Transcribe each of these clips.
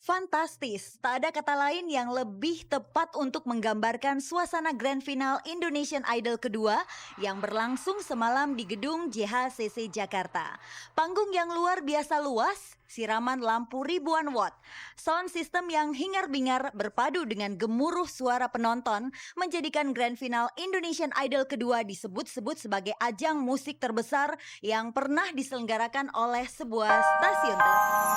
Fantastis, tak ada kata lain yang lebih tepat untuk menggambarkan suasana Grand Final Indonesian Idol kedua yang berlangsung semalam di gedung JHCC Jakarta. Panggung yang luar biasa luas, siraman lampu ribuan watt, sound system yang hingar-bingar berpadu dengan gemuruh suara penonton menjadikan Grand Final Indonesian Idol kedua disebut-sebut sebagai ajang musik terbesar yang pernah diselenggarakan oleh sebuah stasiun televisi.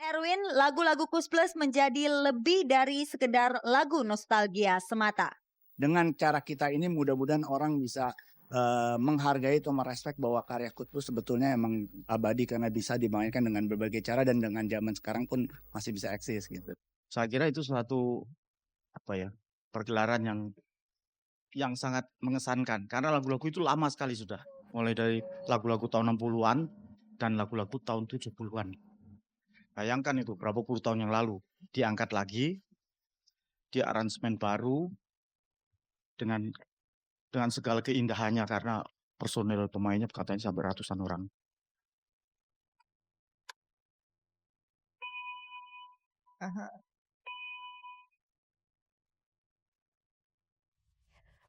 Erwin, lagu-lagu Kus Plus menjadi lebih dari sekedar lagu nostalgia semata. Dengan cara kita ini mudah-mudahan orang bisa menghargai atau merespek bahwa karya Kus Plus sebetulnya emang abadi karena bisa dimainkan dengan berbagai cara dan dengan zaman sekarang pun masih bisa eksis gitu. Saya kira itu suatu pergelaran yang sangat mengesankan karena lagu-lagu itu lama sekali sudah. Mulai dari lagu-lagu tahun 60-an dan lagu-lagu tahun 70-an. Bayangkan itu berapa puluh tahun yang lalu diangkat lagi, di aransemen baru dengan segala keindahannya karena personel pemainnya katanya sampai ratusan orang.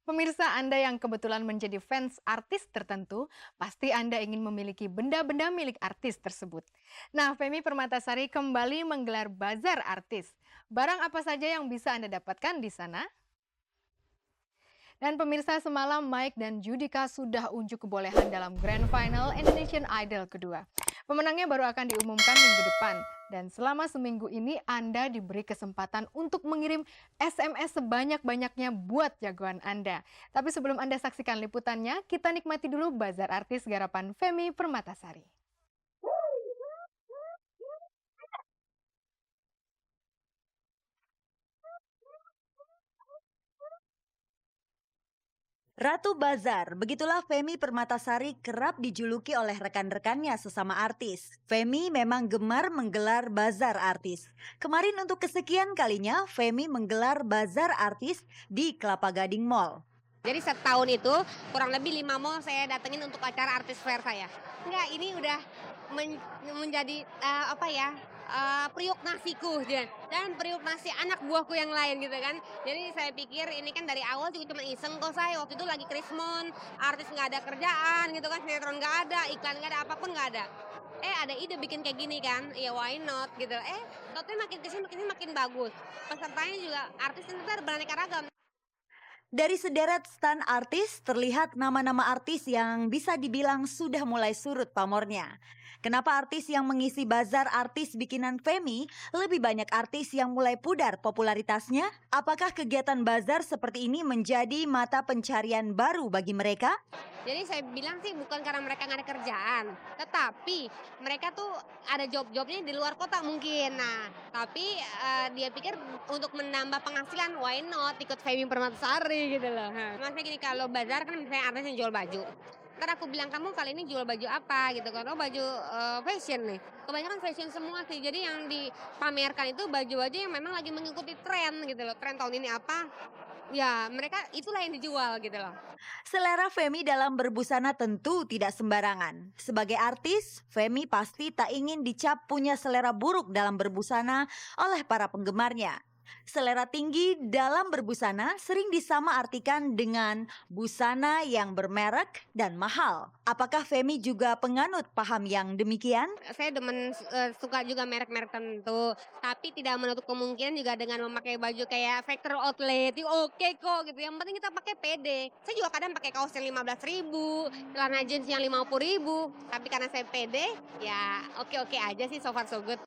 Pemirsa Anda yang kebetulan menjadi fans artis tertentu, pasti Anda ingin memiliki benda-benda milik artis tersebut. Nah, Femi Permatasari kembali menggelar bazar artis. Barang apa saja yang bisa Anda dapatkan di sana? Dan pemirsa, semalam Mike dan Judika sudah unjuk kebolehan dalam Grand Final Indonesian Idol kedua. Pemenangnya baru akan diumumkan minggu depan. Dan selama seminggu ini Anda diberi kesempatan untuk mengirim SMS sebanyak-banyaknya buat jagoan Anda. Tapi sebelum Anda saksikan liputannya, kita nikmati dulu bazar artis garapan Femi Permatasari. Ratu Bazar, begitulah Femi Permatasari kerap dijuluki oleh rekan-rekannya sesama artis. Femi memang gemar menggelar bazar artis. Kemarin untuk kesekian kalinya, Femi menggelar bazar artis di Kelapa Gading Mall. Jadi setahun itu kurang lebih 5 mall saya datengin untuk acara artis fair saya. Enggak, ini udah menjadi periuk nasiku dan periuk nasi anak buahku yang lain gitu kan. Jadi saya pikir ini kan dari awal juga cuma iseng kok, saya waktu itu lagi Krismon, artis nggak ada kerjaan gitu kan, sinetron nggak ada, iklan nggak ada, apapun nggak ada. Ada ide bikin kayak gini kan, ya why not gitu. Totalnya makin kesini makin bagus. Pesertanya juga artis ntar beraneka ragam. Dari sederet stan artis, terlihat nama-nama artis yang bisa dibilang sudah mulai surut pamornya. Kenapa artis yang mengisi bazar artis bikinan Femi lebih banyak artis yang mulai pudar popularitasnya? Apakah kegiatan bazar seperti ini menjadi mata pencarian baru bagi mereka? Jadi saya bilang sih bukan karena mereka nggak ada kerjaan, tetapi mereka tuh ada job-jobnya di luar kota mungkin. Nah, tapi dia pikir untuk menambah penghasilan, why not ikut Femi Permatasari gitu loh. Maksudnya gini, kalau bazar kan misalnya artis yang jual baju. Ntar aku bilang, kamu kali ini jual baju apa gitu kan, oh baju fashion nih. Kebanyakan fashion semua sih, jadi yang dipamerkan itu baju-baju yang memang lagi mengikuti tren gitu loh. Tren tahun ini apa, ya mereka itulah yang dijual gitu loh. Selera Femi dalam berbusana tentu tidak sembarangan. Sebagai artis, Femi pasti tak ingin dicap punya selera buruk dalam berbusana oleh para penggemarnya. Selera tinggi dalam berbusana sering disamaartikan dengan busana yang bermerek dan mahal. Apakah Femi juga penganut paham yang demikian? Saya demen suka juga merek-merek tertentu, tapi tidak menutup kemungkinan juga dengan memakai baju kayak factory outlet, itu oke kok gitu. Yang penting kita pakai pede. Saya juga kadang pakai kaos yang 15.000, celana jeans yang 50.000, tapi karena saya pede, ya oke-oke aja sih, so far so good.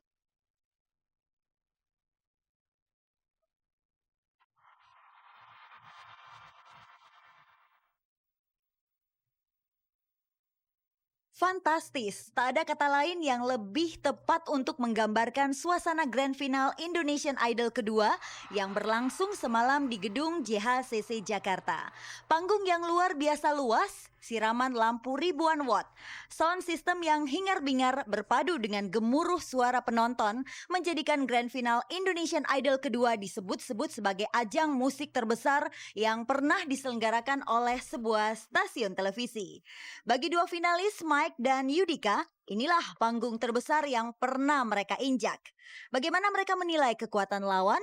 Fantastis, tak ada kata lain yang lebih tepat untuk menggambarkan suasana Grand Final Indonesian Idol kedua yang berlangsung semalam di gedung JHCC Jakarta. Panggung yang luar biasa luas, siraman lampu ribuan watt, sound system yang hingar-bingar berpadu dengan gemuruh suara penonton menjadikan Grand Final Indonesian Idol kedua disebut-sebut sebagai ajang musik terbesar yang pernah diselenggarakan oleh sebuah stasiun televisi. Bagi dua finalis, Mike Mike dan Yudika, inilah panggung terbesar yang pernah mereka injak. Bagaimana mereka menilai kekuatan lawan?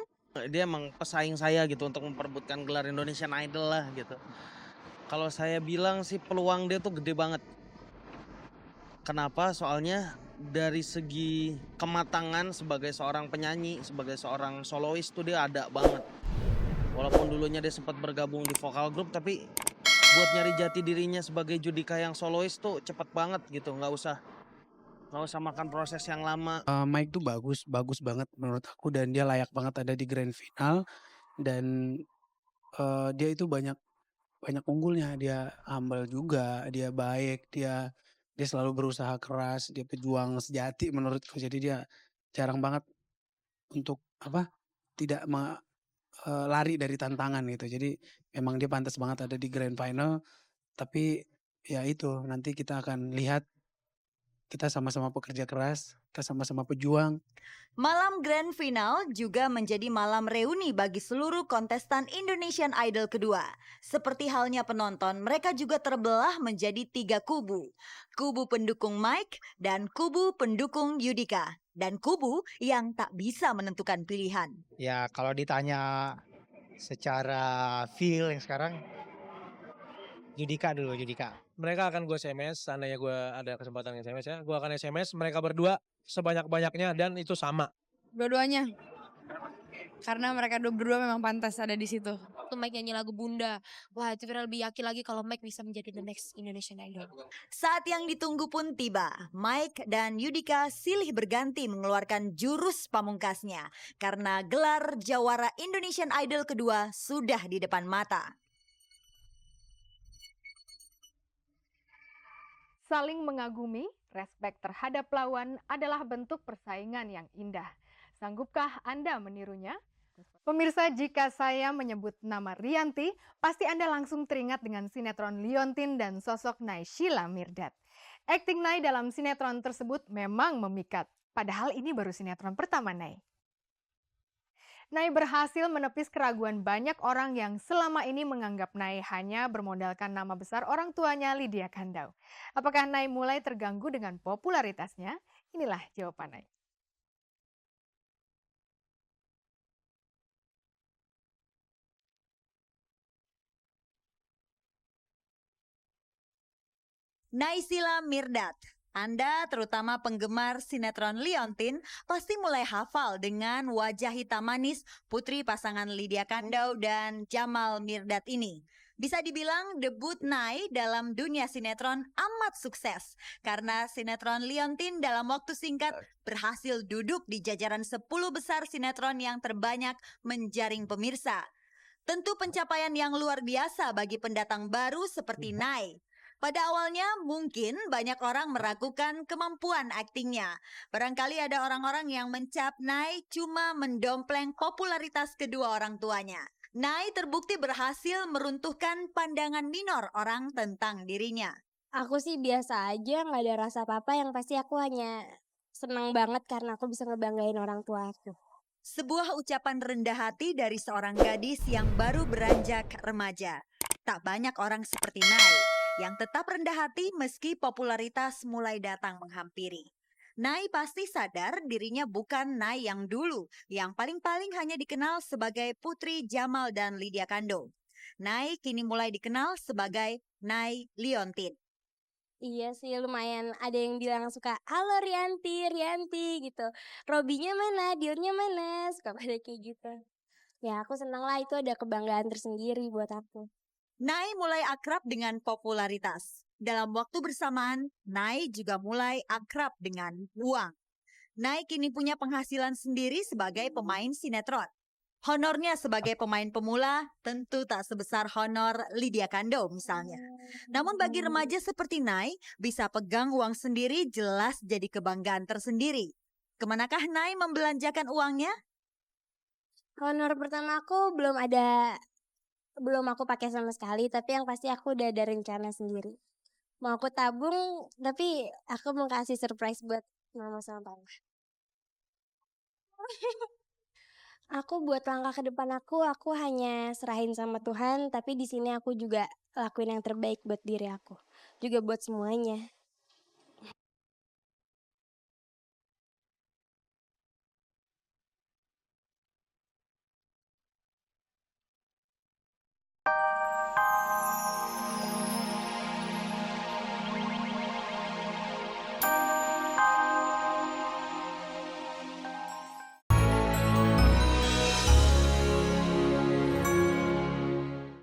Dia emang pesaing saya gitu untuk memperebutkan gelar Indonesian Idol lah gitu. Kalau saya bilang sih peluang dia tuh gede banget. Kenapa? Soalnya dari segi kematangan sebagai seorang penyanyi, sebagai seorang solois tuh dia ada banget. Walaupun dulunya dia sempat bergabung di vokal group, tapi buat nyari jati dirinya sebagai Judika yang solois tuh cepet banget gitu. Nggak usah makan proses yang lama. Mike tuh bagus banget menurut aku dan dia layak banget ada di grand final dan dia itu banyak unggulnya. Dia humble juga, dia baik, dia selalu berusaha keras, dia pejuang sejati menurutku. Jadi dia jarang banget untuk tidak lari dari tantangan gitu. Jadi memang dia pantas banget ada di grand final. Tapi ya itu nanti kita akan lihat, kita sama-sama pekerja keras, kita sama-sama pejuang. Malam grand final juga menjadi malam reuni bagi seluruh kontestan Indonesian Idol kedua. Seperti halnya penonton, mereka juga terbelah menjadi 3 kubu. Kubu pendukung Mike dan kubu pendukung Yudika. Dan kubu yang tak bisa menentukan pilihan. Ya kalau ditanya secara feel yang sekarang, Judika dulu, Judika. Mereka akan gue SMS, seandainya gue ada kesempatan SMS ya, gue akan SMS mereka berdua sebanyak-banyaknya dan itu sama. Dua-duanya. Karena mereka berdua memang pantas ada di situ. Waktu Mike nyanyi lagu Bunda, wah itu Vira lebih yakin lagi kalau Mike bisa menjadi the next Indonesian Idol. Saat yang ditunggu pun tiba. Mike dan Yudika silih berganti mengeluarkan jurus pamungkasnya karena gelar jawara Indonesian Idol kedua sudah di depan mata. Saling mengagumi, respek terhadap lawan adalah bentuk persaingan yang indah. Sanggupkah Anda menirunya? Pemirsa, jika saya menyebut nama Rianti, pasti Anda langsung teringat dengan sinetron Liontin dan sosok Naysila Mirdad. Akting Nay dalam sinetron tersebut memang memikat, padahal ini baru sinetron pertama Nay. Nay berhasil menepis keraguan banyak orang yang selama ini menganggap Nay hanya bermodalkan nama besar orang tuanya Lydia Kandou. Apakah Nay mulai terganggu dengan popularitasnya? Inilah jawaban Nay. Naysila Mirdad. Anda, terutama penggemar sinetron Liontin, pasti mulai hafal dengan wajah hitam manis putri pasangan Lydia Kandou dan Jamal Mirdad ini. Bisa dibilang debut Nay dalam dunia sinetron amat sukses karena sinetron Liontin dalam waktu singkat berhasil duduk di jajaran 10 besar sinetron yang terbanyak menjaring pemirsa. Tentu pencapaian yang luar biasa bagi pendatang baru seperti Nay. Pada awalnya mungkin banyak orang meragukan kemampuan aktingnya. Barangkali ada orang-orang yang mencap Nay cuma mendompleng popularitas kedua orang tuanya. Nay terbukti berhasil meruntuhkan pandangan minor orang tentang dirinya. Aku sih biasa aja, nggak ada rasa apa-apa, yang pasti aku hanya senang banget karena aku bisa ngebanggain orang tua aku. Sebuah ucapan rendah hati dari seorang gadis yang baru beranjak remaja. Tak banyak orang seperti Nay yang tetap rendah hati meski popularitas mulai datang menghampiri. Nay pasti sadar dirinya bukan Nay yang dulu, yang paling-paling hanya dikenal sebagai putri Jamal dan Lydia Kandou. Nay kini mulai dikenal sebagai Nay Liontin. Iya sih, lumayan ada yang bilang suka, halo Rianti, Rianti gitu. Robinya mana, Dionnya mana, suka pada kayak gitu. Ya aku senang lah, itu ada kebanggaan tersendiri buat aku. Nay mulai akrab dengan popularitas. Dalam waktu bersamaan, Nay juga mulai akrab dengan uang. Nay kini punya penghasilan sendiri sebagai pemain sinetron. Honornya sebagai pemain pemula tentu tak sebesar honor Lydia Kandou misalnya. Namun bagi remaja seperti Nay, bisa pegang uang sendiri jelas jadi kebanggaan tersendiri. Kemanakah Nay membelanjakan uangnya? Honor pertama aku belum aku pakai sama sekali, tapi yang pasti aku udah ada rencana sendiri. Mau aku tabung, tapi aku mau kasih surprise buat mama sama papa. Aku buat langkah ke depan aku hanya serahin sama Tuhan, tapi di sini aku juga lakuin yang terbaik buat diri aku, juga buat semuanya.